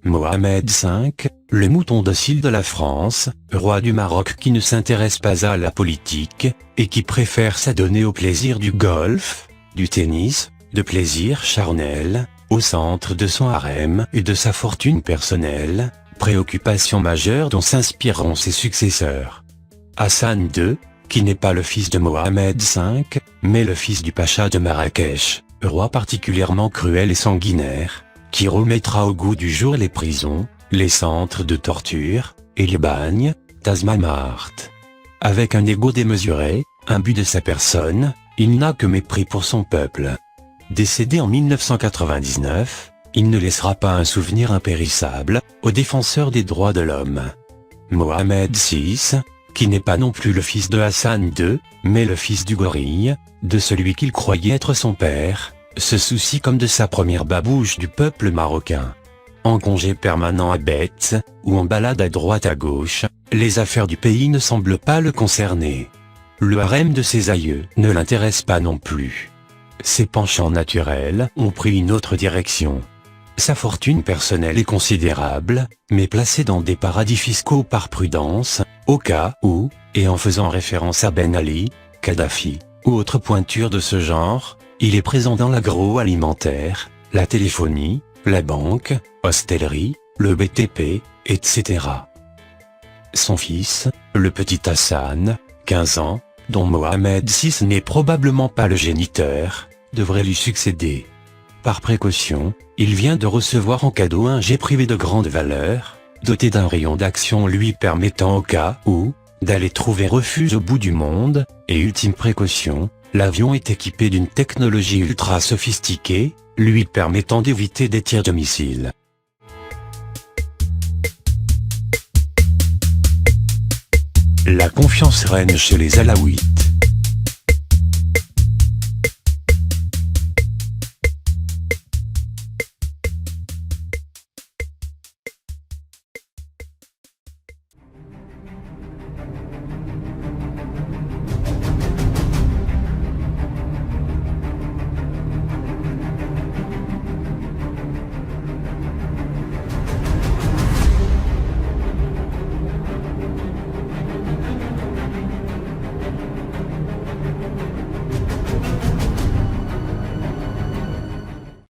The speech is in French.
Mohamed V, le mouton docile de la France, roi du Maroc qui ne s'intéresse pas à la politique, et qui préfère s'adonner au plaisir du golf, du tennis, de plaisirs charnels, au centre de son harem et de sa fortune personnelle, préoccupation majeure dont s'inspireront ses successeurs. Hassan II, qui n'est pas le fils de Mohamed V, mais le fils du pacha de Marrakech, roi particulièrement cruel et sanguinaire, qui remettra au goût du jour les prisons, les centres de torture, et les bagnes, Tazmamart. Avec un ego démesuré, imbu de sa personne, il n'a que mépris pour son peuple. Décédé en 1999, il ne laissera pas un souvenir impérissable aux défenseurs des droits de l'homme. Mohamed VI, qui n'est pas non plus le fils de Hassan II, mais le fils du gorille, de celui qu'il croyait être son père, se soucie comme de sa première babouche du peuple marocain. En congé permanent à Bête, ou en balade à droite à gauche, les affaires du pays ne semblent pas le concerner. Le harem de ses aïeux ne l'intéresse pas non plus. Ses penchants naturels ont pris une autre direction. Sa fortune personnelle est considérable, mais placée dans des paradis fiscaux par prudence, au cas où, et en faisant référence à Ben Ali, Kadhafi, ou autres pointures de ce genre, il est présent dans l'agroalimentaire, la téléphonie, la banque, hostellerie, le BTP, etc. Son fils, le petit Hassan, 15 ans, dont Mohamed VI n'est probablement pas le géniteur, devrait lui succéder. Par précaution, il vient de recevoir en cadeau un jet privé de grande valeur, doté d'un rayon d'action lui permettant au cas où, d'aller trouver refuge au bout du monde, et ultime précaution, l'avion est équipé d'une technologie ultra sophistiquée, lui permettant d'éviter des tirs de missiles. La confiance règne chez les Alaouites.